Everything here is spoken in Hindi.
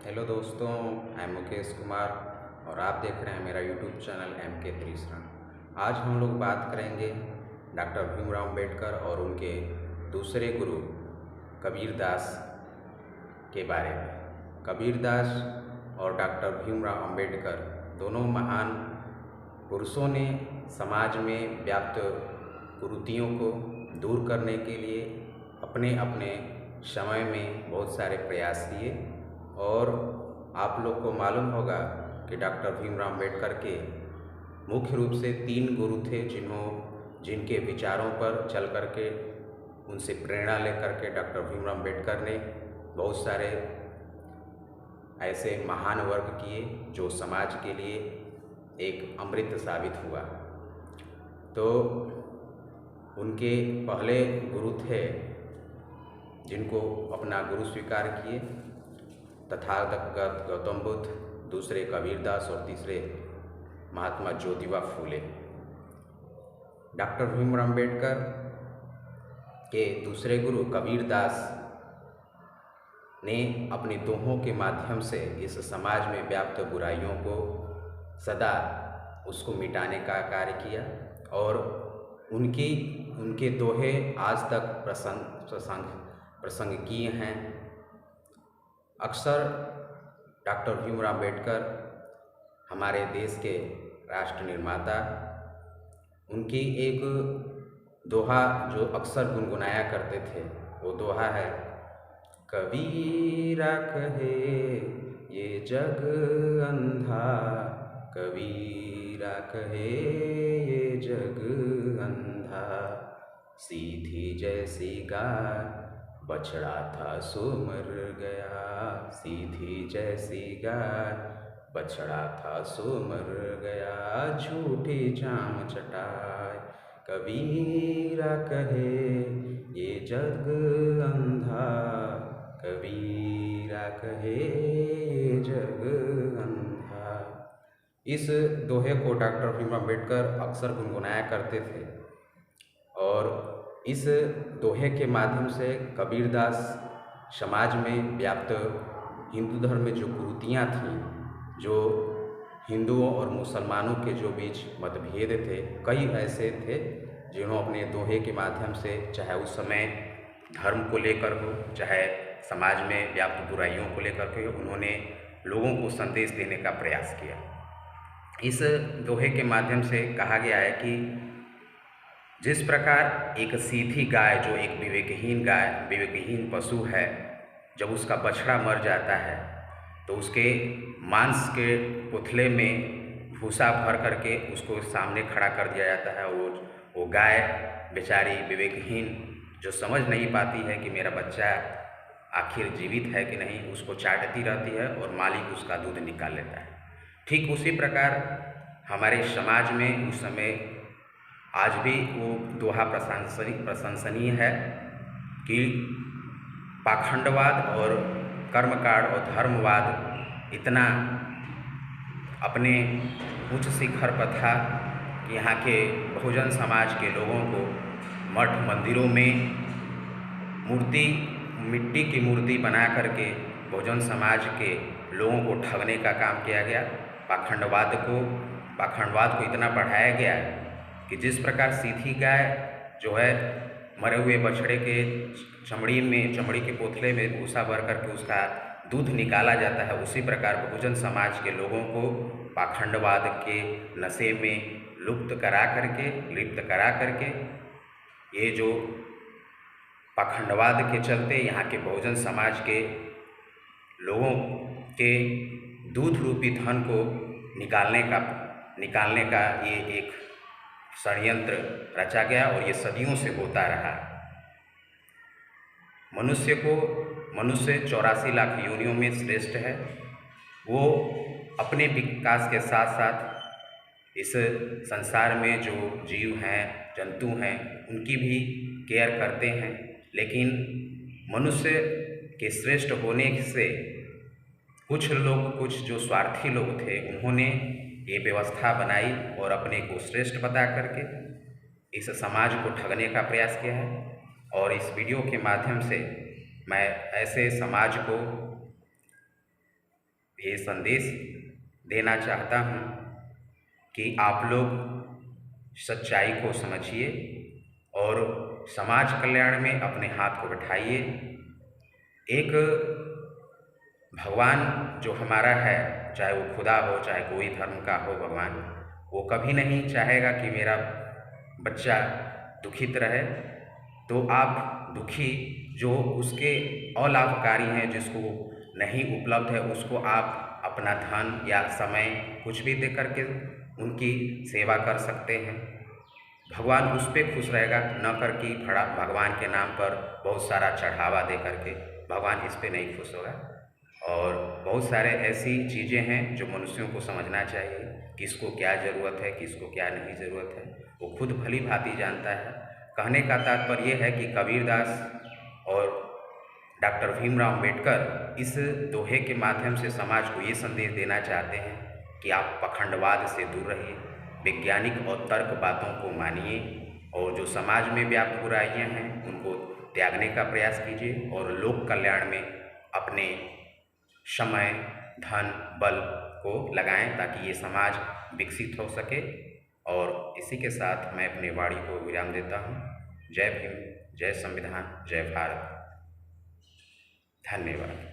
हेलो दोस्तों, मैं मुकेश कुमार और आप देख रहे हैं मेरा यूट्यूब चैनल MK त्रिशरण। आज हम लोग बात करेंगे डॉक्टर भीमराव अम्बेडकर और उनके दूसरे गुरु कबीरदास के बारे में। कबीरदास और डॉक्टर भीमराव अम्बेडकर दोनों महान पुरुषों ने समाज में व्याप्त कुरीतियों को दूर करने के लिए अपने अपने समय में बहुत सारे प्रयास किए। और आप लोग को मालूम होगा कि डॉक्टर भीमराव अम्बेडकर के मुख्य रूप से 3 गुरु थे जिनके विचारों पर चल करके उनसे प्रेरणा लेकर के डॉक्टर भीमराव अम्बेडकर ने बहुत सारे ऐसे महान वर्क किए जो समाज के लिए एक अमृत साबित हुआ। तो उनके पहले गुरु थे जिनको अपना गुरु स्वीकार किए, तथागत गौतम बुद्ध, दूसरे कबीरदास और तीसरे महात्मा ज्योतिबा फूले। डॉक्टर भीमराव अम्बेडकर के दूसरे गुरु कबीरदास ने अपने दोहों के माध्यम से इस समाज में व्याप्त बुराइयों को सदा उसको मिटाने का कार्य किया और उनके दोहे आज तक प्रसंगिकीय हैं। अक्सर डॉक्टर भीमराव अम्बेडकर हमारे देश के राष्ट्र निर्माता, उनकी एक दोहा जो अक्सर गुनगुनाया करते थे, वो दोहा है, कबीरा कहे ये जग अंधा, कबीरा कहे ये जग अंधा, सीधी जैसी गाय बछड़ा था सो मर गया, सीधी जैसी गाय बछड़ा था सो मर गया, झूठी जाम चटाए, कबीरा कहे ये जग अंधा, कबीरा कहे ये जग अंधा। इस दोहे को डॉक्टर भीमराव अम्बेडकर अक्सर गुनगुनाया करते थे और इस दोहे के माध्यम से कबीरदास समाज में व्याप्त हिंदू धर्म में जो कुरीतियाँ थीं, जो हिंदुओं और मुसलमानों के जो बीच मतभेद थे, कई ऐसे थे जिन्होंने अपने दोहे के माध्यम से, चाहे उस समय धर्म को लेकर हो, चाहे समाज में व्याप्त बुराइयों को लेकर के, उन्होंने लोगों को संदेश देने का प्रयास किया। इस दोहे के माध्यम से कहा गया है कि जिस प्रकार एक सीधी गाय, जो एक विवेकहीन पशु है, जब उसका बछड़ा मर जाता है तो उसके मांस के पुतले में भूसा भर करके उसको सामने खड़ा कर दिया जाता है। वो गाय बेचारी विवेकहीन, जो समझ नहीं पाती है कि मेरा बच्चा आखिर जीवित है कि नहीं, उसको चाटती रहती है और मालिक उसका दूध निकाल लेता है। ठीक उसी प्रकार हमारे समाज में उस समय आज भी वो दोहा प्रशंसनीय है कि पाखंडवाद और कर्मकांड और धर्मवाद इतना अपने उच्च शिखर पर था कि यहाँ के बहुजन समाज के लोगों को मठ मंदिरों में मिट्टी की मूर्ति बना करके बहुजन समाज के लोगों को ठगने का काम किया गया। पाखंडवाद को इतना बढ़ाया गया कि जिस प्रकार सीधी गाय जो है मरे हुए बछड़े के चमड़ी के पोथले में भूसा भर करके उसका दूध निकाला जाता है, उसी प्रकार बहुजन समाज के लोगों को पाखंडवाद के नशे में लिप्त करा करके ये जो पाखंडवाद के चलते यहाँ के बहुजन समाज के लोगों के दूध रूपी धन को निकालने का ये एक षड्यंत्र रचा गया और ये सदियों से होता रहा। मनुष्य 84 लाख योनियों में श्रेष्ठ है। वो अपने विकास के साथ साथ इस संसार में जो जीव हैं, जंतु हैं, उनकी भी केयर करते हैं, लेकिन मनुष्य के श्रेष्ठ होने से कुछ जो स्वार्थी लोग थे, उन्होंने ये व्यवस्था बनाई और अपने को श्रेष्ठ बता करके इस समाज को ठगने का प्रयास किया है। और इस वीडियो के माध्यम से मैं ऐसे समाज को ये संदेश देना चाहता हूँ कि आप लोग सच्चाई को समझिए और समाज कल्याण में अपने हाथ को बैठाइए। एक भगवान जो हमारा है, चाहे वो खुदा हो, चाहे कोई धर्म का हो भगवान, वो कभी नहीं चाहेगा कि मेरा बच्चा दुखित रहे। तो आप दुखी जो उसके अलाभकारी हैं, जिसको नहीं उपलब्ध है, उसको आप अपना धन या समय कुछ भी दे करके उनकी सेवा कर सकते हैं। भगवान उस पर खुश रहेगा, न कर कि भगवान के नाम पर बहुत सारा चढ़ावा दे करके। भगवान इस पे नहीं खुश होगा। और बहुत सारे ऐसी चीज़ें हैं जो मनुष्यों को समझना चाहिए, किसको क्या ज़रूरत है, किसको क्या नहीं ज़रूरत है, वो खुद भली भांति जानता है। कहने का तात्पर्य ये है कि कबीरदास और डॉक्टर भीमराव अम्बेडकर इस दोहे के माध्यम से समाज को ये संदेश देना चाहते हैं कि आप पखंडवाद से दूर रहिए, वैज्ञानिक और तर्क बातों को मानिए, और जो समाज में व्याप्त बुराइयां हैं उनको त्यागने का प्रयास कीजिए और लोक कल्याण में अपने समय, धन, बल को लगाएं ताकि ये समाज विकसित हो सके। और इसी के साथ मैं अपनी वाणी को विराम देता हूँ। जय भीम, जय संविधान, जय भारत। धन्यवाद।